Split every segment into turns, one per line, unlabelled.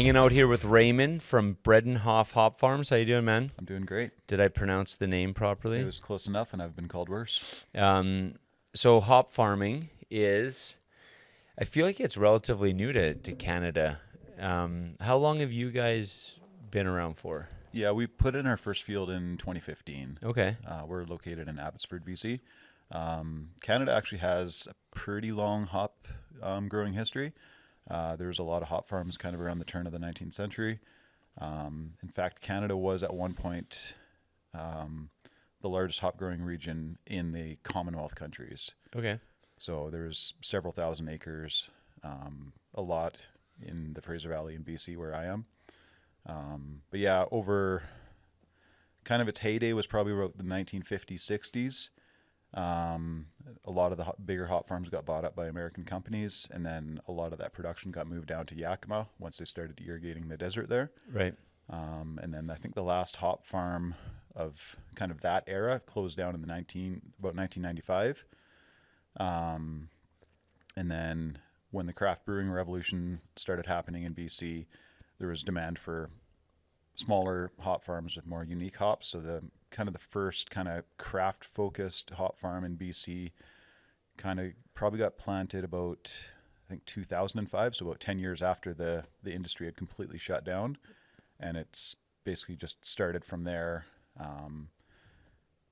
Hanging out here with Raymond from Bredenhof Hop Farms. How you doing, man?
I'm doing great.
Did I pronounce the name properly?
It was close enough, and I've been called worse.
So hop farming is, I feel like it's relatively new to Canada. How long have you guys been around for?
Yeah, we put in our first field in 2015.
Okay.
We're located in Abbotsford, BC. Canada actually has a pretty long hop growing history. There's a lot of hop farms kind of around the turn of the 19th century. In fact, Canada was at one point the largest hop growing region in the Commonwealth countries.
Okay.
So there's several thousand acres, a lot in the Fraser Valley in BC where I am. But yeah, over kind of its heyday was probably about the 1950s, 60s. A lot of the bigger hop farms got bought up by American companies, and then a lot of that production got moved down to Yakima once they started irrigating the desert there.
Right.
And then I think the last hop farm of kind of that era closed down in about 1995. And then when the craft brewing revolution started happening in BC, there was demand for smaller hop farms with more unique hops. So the first kind of craft focused hop farm in BC kind of probably got planted about, I think, 2005. So about 10 years after the industry had completely shut down, and it's basically just started from there.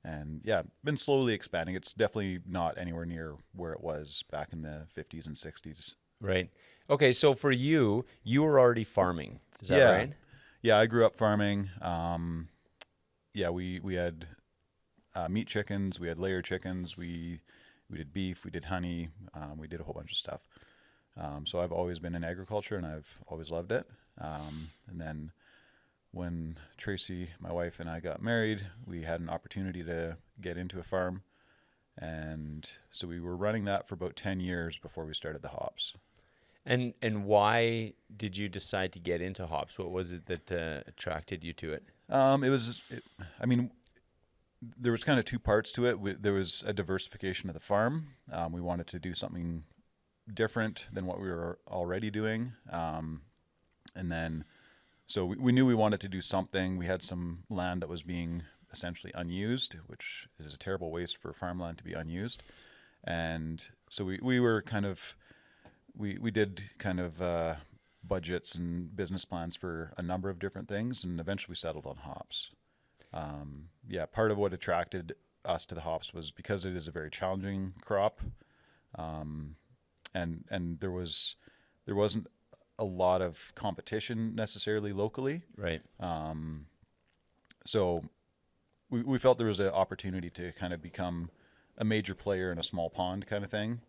And yeah, been slowly expanding. It's definitely not anywhere near where it was back in the 50s and 60s.
Right. Okay. So for you, you were already farming. Is that right?
Yeah, I grew up farming. Yeah, we had meat chickens, we had layer chickens, we did beef, we did honey, we did a whole bunch of stuff. So I've always been in agriculture, and I've always loved it. And then when Tracy, my wife, and I got married, we had an opportunity to get into a farm. And so we were running that for about 10 years before we started the hops.
And why did you decide to get into hops? What was it that attracted you to it?
I mean, there was kind of two parts to it. There was a diversification of the farm. We wanted to do something different than what we were already doing. And then, so we knew we wanted to do something. We had some land that was being essentially unused, which is a terrible waste for farmland to be unused. And so we were kind of, we did kind of budgets and business plans for a number of different things, and eventually settled on hops. Yeah, part of what attracted us to the hops was because it is a very challenging crop, and there wasn't a lot of competition necessarily locally.
Right.
So we felt there was an opportunity to kind of become a major player in a small pond kind of thing,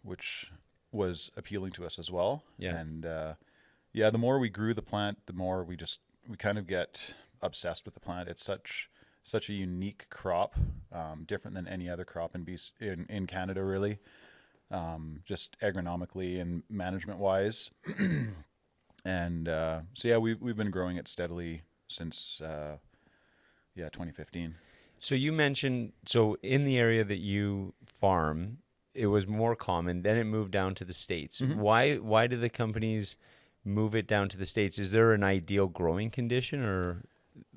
which was appealing to us as well.
Yeah.
And yeah, the more we grew the plant, the more we kind of get obsessed with the plant. It's such a unique crop, different than any other crop in Canada, really, just agronomically and management wise. And so yeah, we've been growing it steadily since 2015.
So you mentioned, so in the area that you farm, it was more common, then it moved down to the States.
Mm-hmm.
Why did the companies move it down to the States? Is there an ideal growing condition, or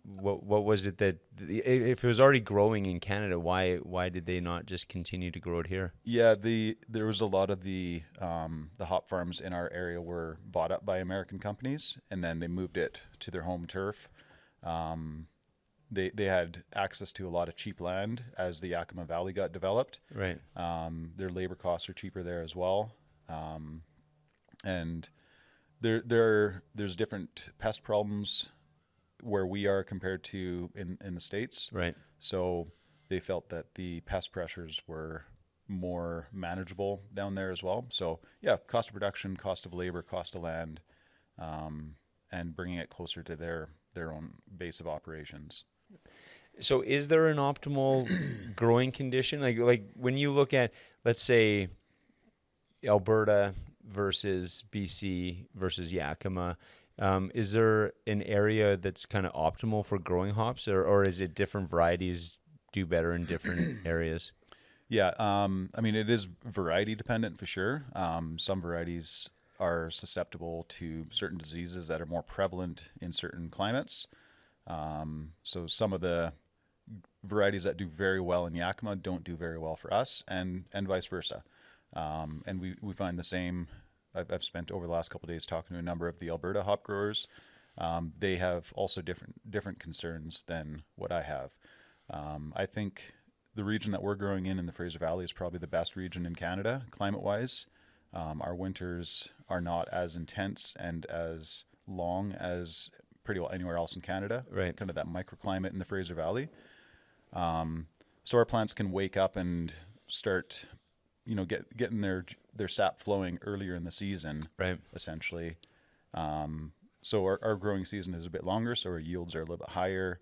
what was it that, if it was already growing in Canada, why did they not just continue to grow it here?
Yeah, there was a lot of the hop farms in our area were bought up by American companies, and then they moved it to their home turf. They had access to a lot of cheap land as the Yakima Valley got developed.
Right.
Their labor costs are cheaper there as well. And there's different pest problems where we are compared to in the States.
Right.
So they felt that the pest pressures were more manageable down there as well. So yeah, cost of production, cost of labor, cost of land, and bringing it closer to their own base of operations.
So is there an optimal growing condition? Like when you look at, let's say, Alberta versus BC versus Yakima, is there an area that's kind of optimal for growing hops, or is it different varieties do better in different areas?
Yeah, I mean, it is variety dependent for sure. Some varieties are susceptible to certain diseases that are more prevalent in certain climates. So some of the varieties that do very well in Yakima don't do very well for us, and vice versa. And we find the same. I've spent over the last couple of days talking to a number of the Alberta hop growers. They have also different concerns than what I have. I think the region that we're growing in the Fraser Valley is probably the best region in Canada, climate-wise. Our winters are not as intense and as long as pretty well anywhere else in Canada.
Right.
Kind of that microclimate in the Fraser Valley. So our plants can wake up and start, getting their sap flowing earlier in the season.
Right.
Essentially. So our growing season is a bit longer, so our yields are a little bit higher.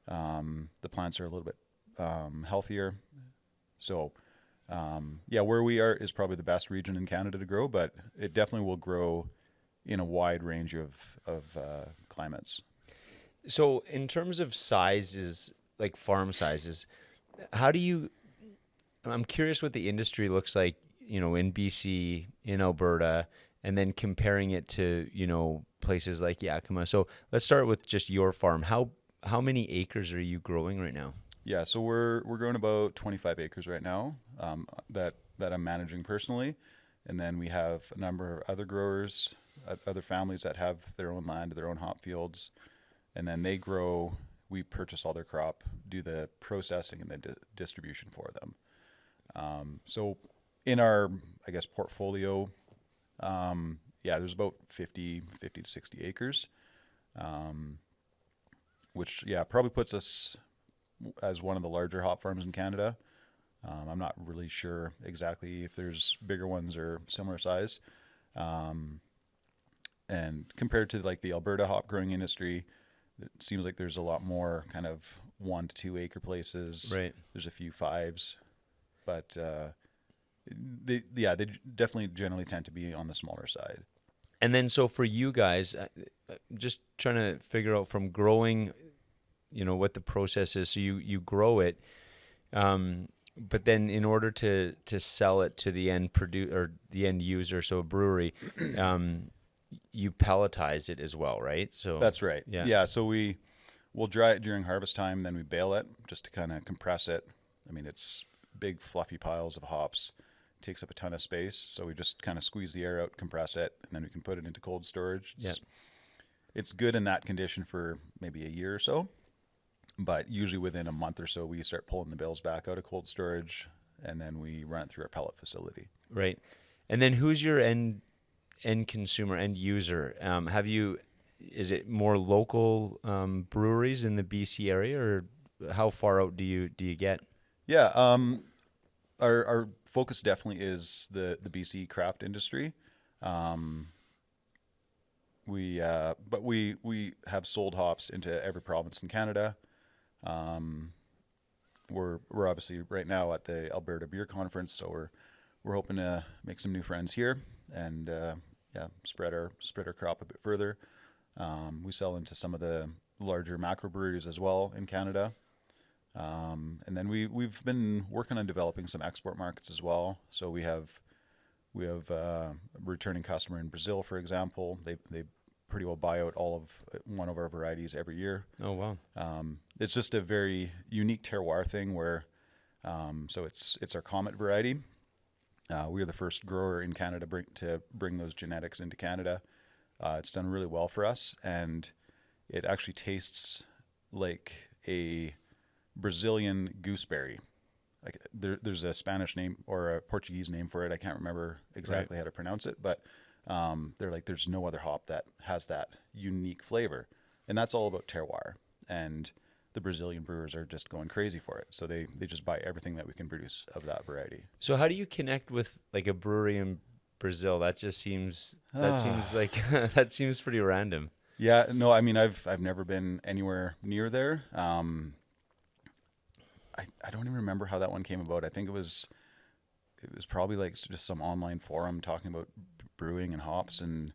The plants are a little bit healthier. So, where we are is probably the best region in Canada to grow, but it definitely will grow in a wide range of climates.
So in terms of sizes, like farm sizes, I'm curious what the industry looks like, in BC, in Alberta, and then comparing it to, places like Yakima. So let's start with just your farm. How many acres are you growing right now?
Yeah, so we're growing about 25 acres right now, that I'm managing personally, and then we have a number of other growers, other families that have their own land, their own hop fields, and then they grow. We purchase all their crop, do the processing, and then distribution for them. So in our, I guess, portfolio, there's about 50 to 60 acres, which probably puts us as one of the larger hop farms in Canada. I'm not really sure exactly if there's bigger ones or similar size. And compared to like the Alberta hop growing industry, it seems like there's a lot more kind of 1 to 2 acre places.
Right.
There's a few 5s, but they definitely generally tend to be on the smaller side.
And then, so for you guys, just trying to figure out from growing, what the process is. So you grow it, but then in order to sell it to the end or the end user, so a brewery, you pelletize it as well, right? So
that's right.
Yeah.
So we'll dry it during harvest time, then we bale it just to kind of compress it. I mean, it's big fluffy piles of hops. It takes up a ton of space, so we just kind of squeeze the air out, compress it, and then we can put it into cold storage. It's good in that condition for maybe a year or so, but usually within a month or so we start pulling the bales back out of cold storage, and then we run it through our pellet facility.
Right. And then who's your end consumer, end user? Is it more local breweries in the BC area, or how far out do you get?
Our focus definitely is the BC craft industry. We have sold hops into every province in Canada. We're obviously right now at the Alberta Beer Conference, so we're hoping to make some new friends here and spread our crop a bit further. We sell into some of the larger macro breweries as well in Canada. And then we've been working on developing some export markets as well. So we have a returning customer in Brazil, for example. They pretty well buy out all of one of our varieties every year.
Oh, wow.
It's just a very unique terroir thing where, so it's our Comet variety. We are the first grower in Canada to bring those genetics into Canada. It's done really well for us, and it actually tastes like a Brazilian gooseberry. Like there's a Spanish name or a Portuguese name for it. I can't remember exactly how to pronounce it, but they're like, there's no other hop that has that unique flavor, and that's all about terroir. And the Brazilian brewers are just going crazy for it, so they just buy everything that we can produce of that variety.
So how do you connect with like a brewery in Brazil? That seems like that seems pretty random.
Yeah, no, I mean I've never been anywhere near there. I don't even remember how that one came about. I think it was probably like just some online forum talking about brewing and hops, and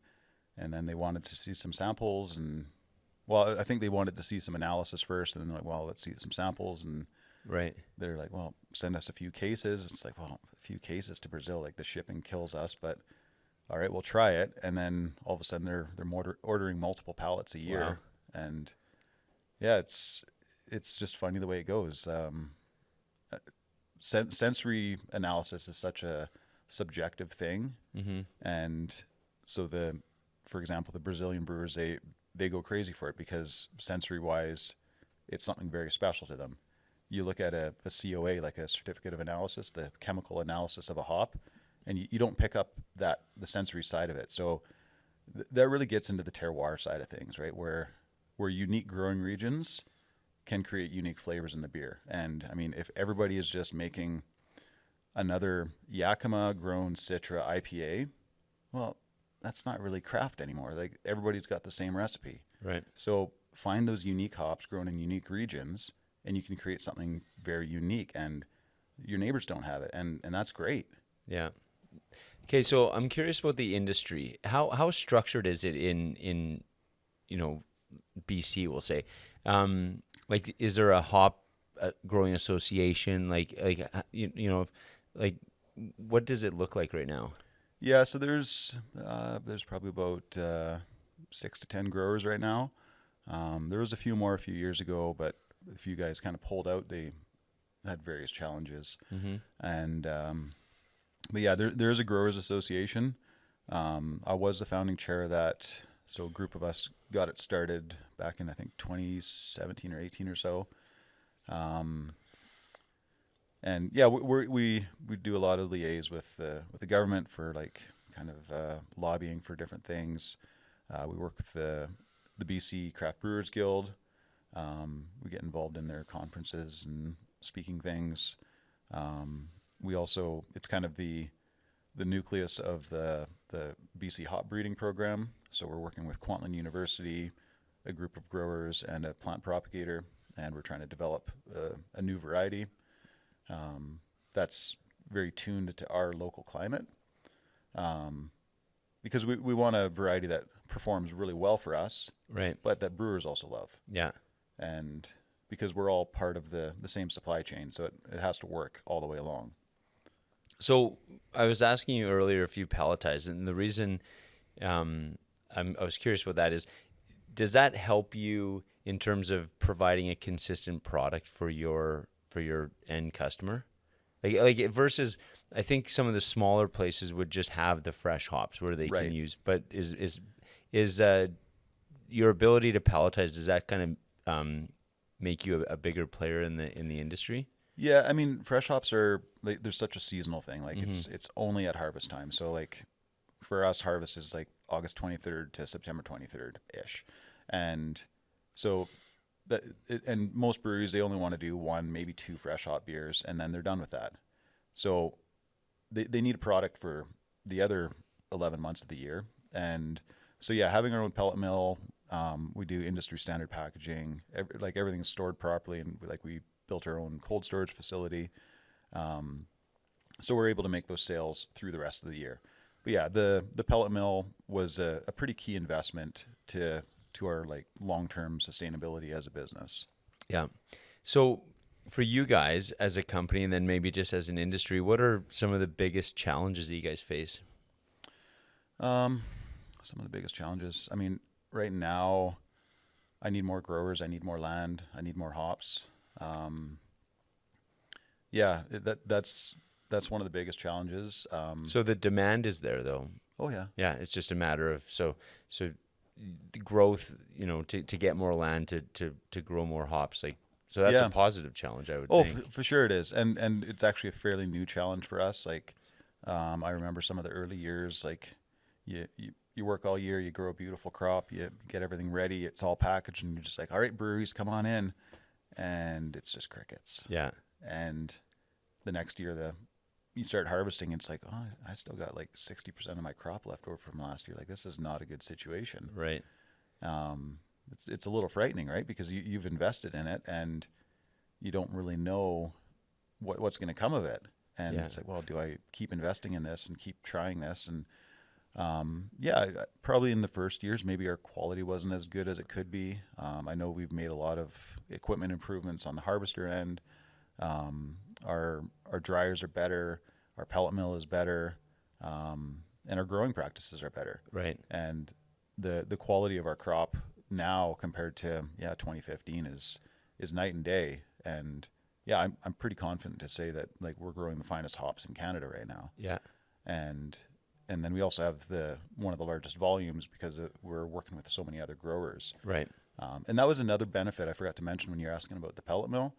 then they wanted to see some samples, and well, I think they wanted to see some analysis first, and then they're like, well, let's see some samples, and
right.
They're like, well, send us a few cases. It's like, well, a few cases to Brazil, like the shipping kills us, but all right, we'll try it. And then all of a sudden they're ordering multiple pallets a year.
Wow.
And yeah, it's just funny the way it goes. Sensory analysis is such a subjective thing.
Mm-hmm.
And so for example, the Brazilian brewers, they go crazy for it because sensory wise, it's something very special to them. You look at a COA, like a certificate of analysis, the chemical analysis of a hop, and you don't pick up the sensory side of it. So that really gets into the terroir side of things, right? Where unique growing regions can create unique flavors in the beer. And I mean, if everybody is just making another Yakima grown Citra IPA, well, that's not really craft anymore. Like everybody's got the same recipe.
Right.
So find those unique hops grown in unique regions and you can create something very unique and your neighbors don't have it. And that's great.
Yeah. Okay, so I'm curious about the industry. How structured is it in BC, we'll say? Like, is there a hop growing association? Like what does it look like right now?
Yeah, so there's probably about 6 to 10 growers right now. There was a few more a few years ago, but a few guys kind of pulled out. They had various challenges,
Mm-hmm.
and but yeah, there is a growers association. I was the founding chair of that. So a group of us got it started back in I think 2017 or 18 or so. And yeah, we do a lot of liaise with the government for like kind of lobbying for different things. We work with the BC Craft Brewers Guild. We get involved in their conferences and speaking things. We also, it's kind of the nucleus of the BC hop breeding program. So we're working with Kwantlen University, a group of growers, and a plant propagator, and we're trying to develop a new variety that's very tuned to our local climate. Because we want a variety that performs really well for us,
Right.
but that brewers also love.
Yeah.
And because we're all part of the same supply chain, so it has to work all the way along.
So I was asking you earlier if you pelletize, and the reason I was curious about that is, does that help you in terms of providing a consistent product for your end customer? Like versus, I think some of the smaller places would just have the fresh hops where they
Right.
can use. But is your ability to pelletize, does that kind of make you a bigger player in the industry?
Yeah, I mean, fresh hops are there's such a seasonal thing. Like
Mm-hmm.
it's only at harvest time. So like for us, harvest is like August 23rd to September 23rd ish, and so and most breweries, they only want to do 1, maybe 2 fresh hop beers, and then they're done with that. So they need a product for the other 11 months of the year, and so yeah, having our own pellet mill, we do industry standard packaging. Like everything's stored properly, and we built our own cold storage facility. So we're able to make those sales through the rest of the year. But yeah, the pellet mill was a pretty key investment to our like long-term sustainability as a business.
Yeah. So for you guys as a company, and then maybe just as an industry, what are some of the biggest challenges that you guys face?
Some of the biggest challenges. I mean, right now, I need more growers. I need more land. I need more hops. Yeah, that's one of the biggest challenges.
So the demand is there, though.
Oh yeah.
Yeah, it's just a matter of so the growth, to get more land to grow more hops, like, so that's
Yeah.
a positive challenge, I would
Oh,
think.
for sure it is, and it's actually a fairly new challenge for us. Like, I remember some of the early years. Like, you work all year, you grow a beautiful crop, you get everything ready, it's all packaged, and you're just like, all right, breweries, come on in, and it's just crickets.
Yeah.
And the next year, you start harvesting, and it's like, oh, I still got like 60% of my crop left over from last year. Like, this is not a good situation.
Right.
It's a little frightening, right? Because you've invested in it, and you don't really know what's going to come of it. And
Yeah.
it's like, well, do I keep investing in this and keep trying this? And yeah, probably in the first years, maybe our quality wasn't as good as it could be. I know we've made a lot of equipment improvements on the harvester end. Our dryers are better. Our pellet mill is better. our growing practices are better.
Right.
And the quality of our crop now compared to 2015 is night and day. And yeah, I'm pretty confident to say that like we're growing the finest hops in Canada right now.
Yeah.
And then we also have one of the largest volumes because we're working with so many other growers.
Right.
And that was another benefit I forgot to mention when you're asking about the pellet mill.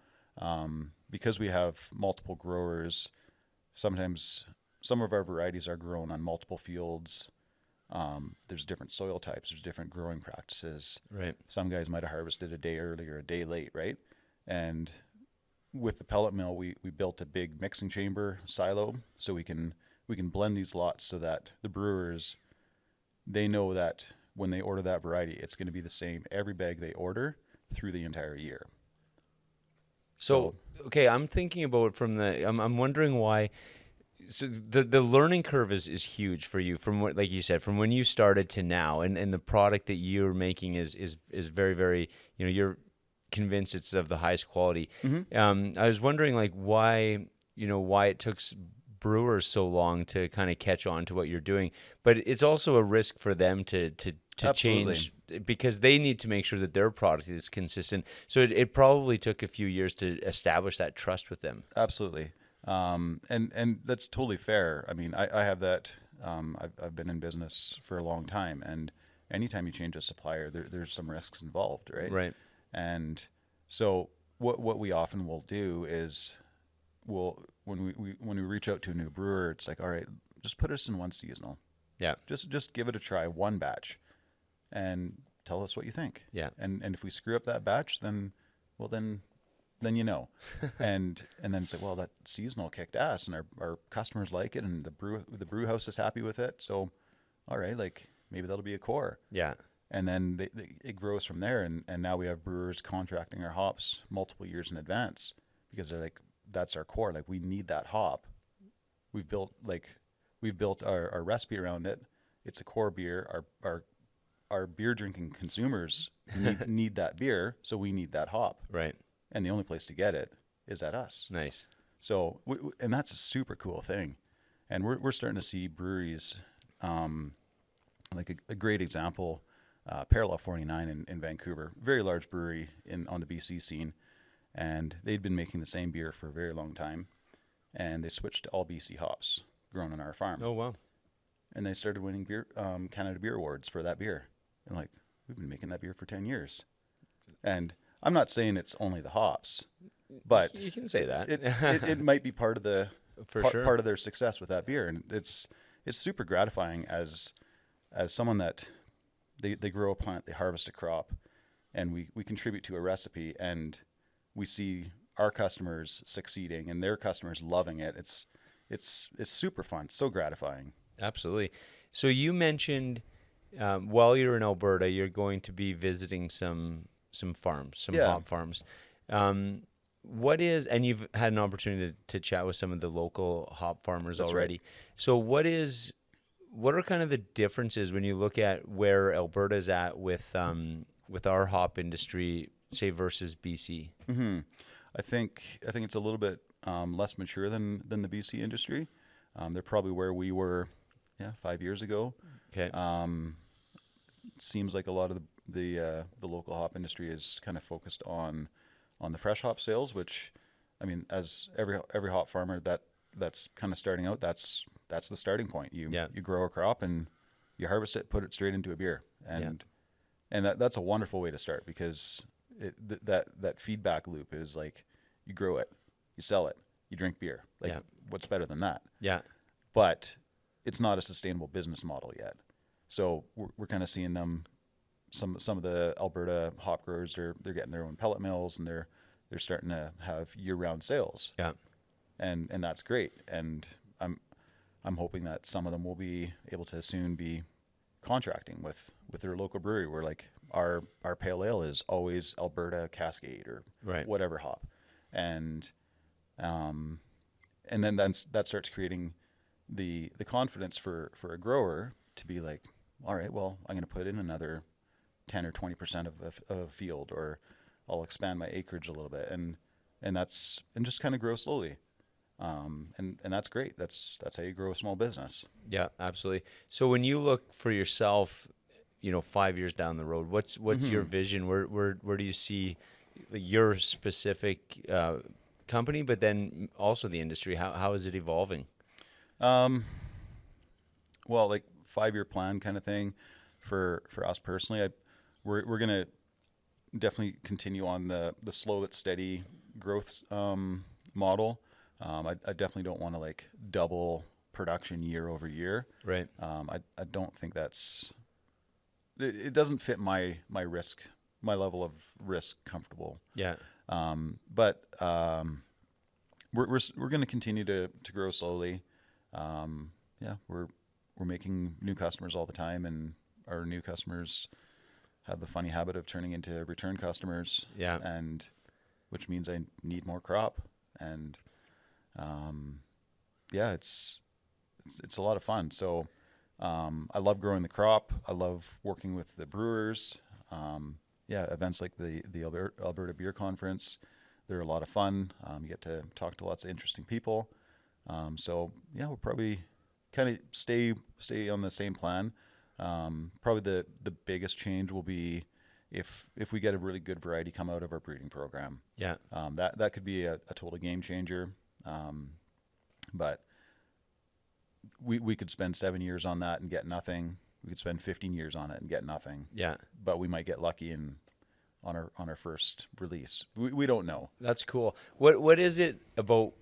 Because we have multiple growers, sometimes some of our varieties are grown on multiple fields. There's different soil types, there's different growing practices.
Right.
Some guys might have harvested a day early or a day late, right? And with the pellet mill, we built a big mixing chamber silo so we can blend these lots so that the brewers, they know that when they order that variety, it's going to be the same every bag they order through the entire year.
So okay, I'm thinking about it I'm wondering why. So the learning curve is huge for you from what, like you said, from when you started to now, and the product that you're making is very, very, you're convinced it's of the highest quality.
Mm-hmm.
I was wondering like why it took brewers so long to kind of catch on to what you're doing, but it's also a risk for them to
Absolutely.
change because they need to make sure that their product is consistent. So it probably took a few years to establish that trust with them.
Absolutely. And that's totally fair. I mean, I have that. I've been in business for a long time, and anytime you change a supplier, there's some risks involved, right?
Right.
And so what we often will do is when we reach out to a new brewer, it's like, all right, just put us in one seasonal.
Yeah.
Just give it a try, one batch, and tell us what you think.
Yeah.
And if we screw up that batch, then you know. and then it's like, well, that seasonal kicked ass and our customers like it and the brew house is happy with it. So all right, like maybe that'll be a core.
Yeah.
And then it grows from there, and now we have brewers contracting our hops multiple years in advance because they're like, that's our core. Like we need that hop. We've built our recipe around it. It's a core beer. Our beer drinking consumers need that beer, so we need that hop.
Right.
And the only place to get it is at us.
Nice.
So and that's a super cool thing. And we're starting to see breweries, like a great example, Parallel 49 in Vancouver, very large brewery on the BC scene, and they'd been making the same beer for a very long time, and they switched to all BC hops grown on our farm.
Oh wow.
And they started winning Canada Beer Awards for that beer. And like, we've been making that beer for 10 years. And I'm not saying it's only the hops, but
you can say that.
it might be part of
sure.
part of their success with that beer. And it's super gratifying as someone that they grow a plant, they harvest a crop, and we contribute to a recipe, and we see our customers succeeding and their customers loving it. It's super fun, so gratifying.
Absolutely. So you mentioned while you're in Alberta, you're going to be visiting some farms, some hop farms. And you've had an opportunity to chat with some of the local hop farmers already.
Right.
So what are kind of the differences when you look at where Alberta's at with our hop industry, say versus BC?
Mm-hmm. I think it's a little bit less mature than the BC industry. They're probably where we were 5 years ago.
Okay.
Seems like a lot of the local hop industry is kind of focused on the fresh hop sales, which, I mean, as every hop farmer that's kind of starting out, that's the starting point. You grow a crop and you harvest it, put it straight into a beer, and that's a wonderful way to start because that feedback loop is like, you grow it, you sell it, you drink beer. Like, what's better than that?
Yeah.
But it's not a sustainable business model yet. So we're kind of seeing them. Some of the Alberta hop growers they're getting their own pellet mills, and they're starting to have year-round sales.
Yeah.
And that's great. And I'm hoping that some of them will be able to soon be contracting with their local brewery, where like our pale ale is always Alberta Cascade or whatever hop, and then that starts creating the confidence for a grower to be like, all right, well, I'm going to put in another 10 or 20% of a field, or I'll expand my acreage a little bit, and just kind of grow slowly. And that's great. That's how you grow a small business.
Yeah, absolutely. So when you look for yourself, 5 years down the road, what's your vision? Where do you see your specific company, but then also the industry? How is it evolving?
Well, like 5-year plan kind of thing for us personally. We're gonna definitely continue on the slow but steady growth model. I definitely don't want to like double production year over year.
Right.
I don't think it doesn't fit my level of risk comfortable.
Yeah.
But we're going to continue to grow slowly. Yeah, we're making new customers all the time, and our new customers have the funny habit of turning into return customers.
Yeah.
And which means I need more crop, and yeah, it's a lot of fun. So I love growing the crop. I love working with the brewers. Yeah, events like the Alberta Beer Conference, they're a lot of fun. You get to talk to lots of interesting people. So yeah, we'll probably kind of stay on the same plan. Probably the biggest change will be if we get a really good variety come out of our breeding program.
Yeah.
That could be a total game changer. But we could spend 7 years on that and get nothing. We could spend 15 years on it and get nothing.
Yeah.
But we might get lucky on our first release. We don't know.
That's cool. What is it about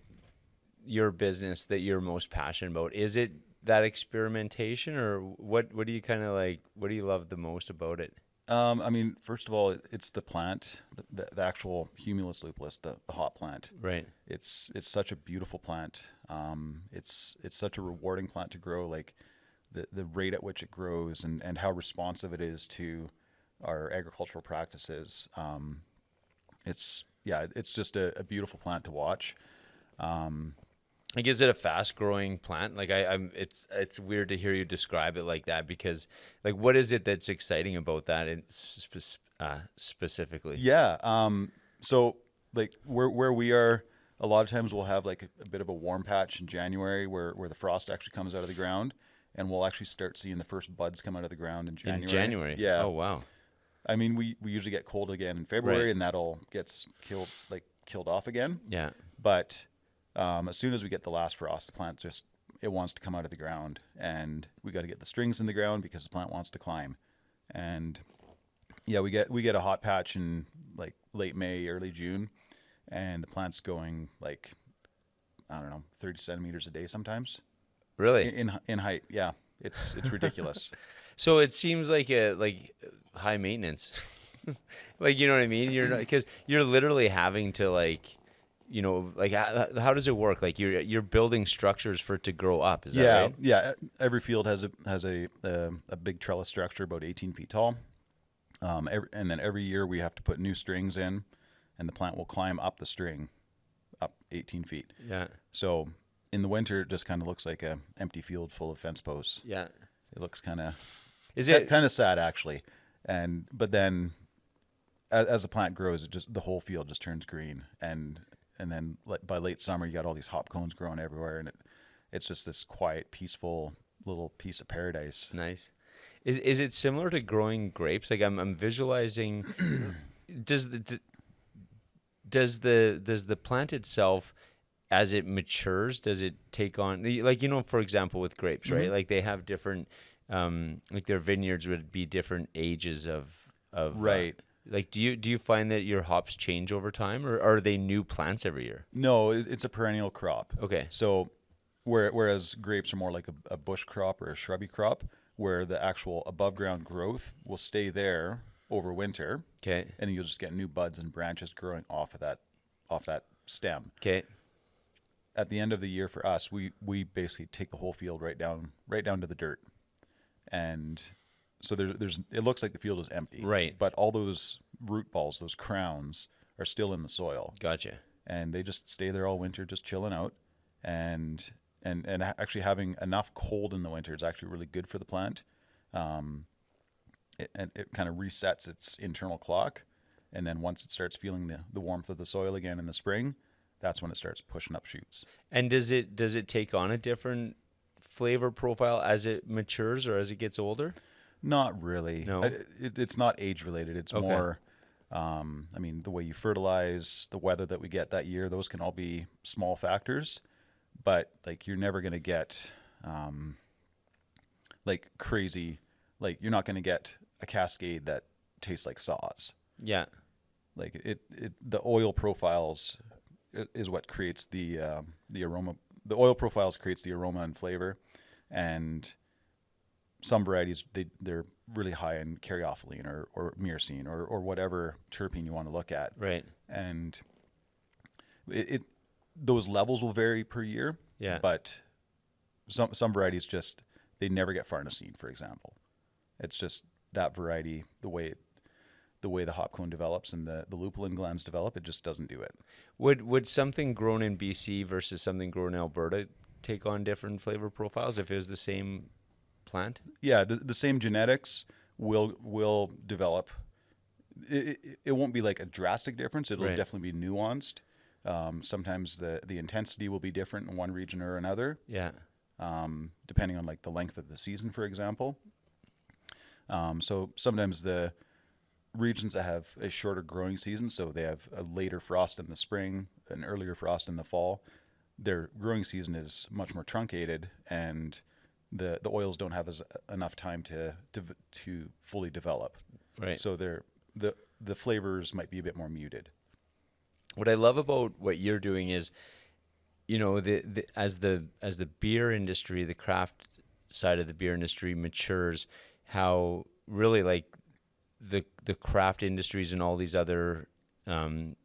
your business that you're most passionate about? Is it that experimentation, or what do you kind of like? What do you love the most about it?
I mean, first of all, it's the plant, the actual Humulus lupulus, the hop plant.
Right.
It's such a beautiful plant. It's such a rewarding plant to grow. Like the rate at which it grows and how responsive it is to our agricultural practices. It's just a beautiful plant to watch.
Like, is it a fast growing plant? Like it's weird to hear you describe it like that, because like, what is it that's exciting about that specifically?
Yeah. So like where we are, a lot of times we'll have like a bit of a warm patch in January where the frost actually comes out of the ground, and we'll actually start seeing the first buds come out of the ground in January.
In January?
Yeah.
Oh, wow.
I mean, we usually get cold again in February,
Right.
and that all gets killed off again.
Yeah.
But as soon as we get the last frost, the plant it wants to come out of the ground, and we got to get the strings in the ground because the plant wants to climb. And yeah, we get a hot patch in like late May, early June, and the plant's going like, I don't know, 30 centimeters a day sometimes.
Really?
In height. Yeah, it's ridiculous.
So it seems like high maintenance. Like, you know what I mean? You're not, because you're literally having to like, like how does it work? Like you're building structures for it to grow up. Is that right?
Yeah. Every field has a big trellis structure about 18 feet tall. And then every year we have to put new strings in, and the plant will climb up the string up 18 feet.
Yeah.
So in the winter, it just kind of looks like a empty field full of fence posts.
Yeah.
It looks kind of sad actually. But then as the plant grows, the whole field just turns green, and then by late summer you got all these hop cones growing everywhere, and it's just this quiet, peaceful little piece of paradise.
Nice. Is it similar to growing grapes? Like I'm visualizing. Does the plant itself, as it matures, does it take on, like, for example, with grapes, right?
Mm-hmm.
Like they have different, like their vineyards would be different ages of
Right.
Like, do you find that your hops change over time, or are they new plants every year?
No, it's a perennial crop.
Okay.
So whereas grapes are more like a bush crop or a shrubby crop, where the actual above ground growth will stay there over winter.
Okay.
And then you'll just get new buds and branches growing off that stem.
Okay.
At the end of the year for us, we basically take the whole field right down to the dirt. And so it looks like the field is empty.
Right.
But all those root balls, those crowns, are still in the soil.
Gotcha.
And they just stay there all winter, just chilling out. And actually having enough cold in the winter is actually really good for the plant. It kind of resets its internal clock. And then once it starts feeling the warmth of the soil again in the spring, that's when it starts pushing up shoots.
And does it take on a different flavor profile as it matures or as it gets older?
Not really.
No?
It's not age related. It's
Okay.
more, I mean, the way you fertilize, the weather that we get that year, those can all be small factors. But like, you're never going to get like crazy, like you're not going to get a Cascade that tastes like saws.
Yeah.
Like the oil profiles is what creates the aroma. The oil profiles creates the aroma and flavor, and some varieties they're really high in caryophyllene or myrcene or whatever terpene you want to look at.
Right.
And those levels will vary per year.
Yeah.
But some varieties just they never get farnesene, for example. It's just that variety, the way the hop cone develops and the lupulin glands develop, it just doesn't do it.
Would something grown in BC versus something grown in Alberta take on different flavor profiles if it was the same plant?
Yeah, the same genetics will develop. It won't be like a drastic difference. It'll
Right.
definitely be nuanced. Sometimes the intensity will be different in one region or another,
Yeah.
depending on like the length of the season, for example. So sometimes the regions that have a shorter growing season, so they have a later frost in the spring, an earlier frost in the fall, their growing season is much more truncated, and the oils don't have enough time to fully develop.
Right.
So the flavors might be a bit more muted.
What I love about what you're doing is, as the beer industry, the craft side of the beer industry matures, how really like the craft industries and all these other, I don't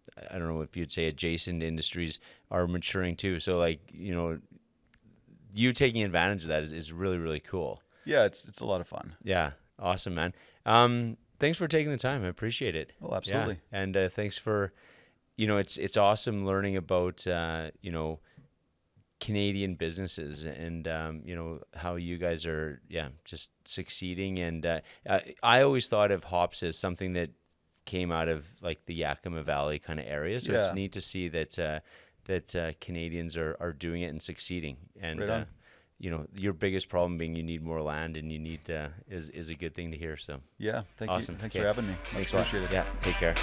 know if you'd say adjacent industries are maturing too. So like, you taking advantage of that is really, really cool.
Yeah, it's a lot of fun.
Yeah. Awesome, man. Thanks for taking the time. I appreciate it.
Oh, absolutely.
Yeah. And thanks for, it's awesome learning about, Canadian businesses and, how you guys are, just succeeding. And I always thought of hops as something that came out of like the Yakima Valley kind of area. So it's
Yeah.
neat to see that Canadians are doing it and succeeding. And,
Right on.
your biggest problem being you need more land and you need is a good thing to hear. So
Yeah, thank
Awesome.
you. Thanks
Okay.
for having me.
thanks a lot.
Appreciate it.
Yeah, take care.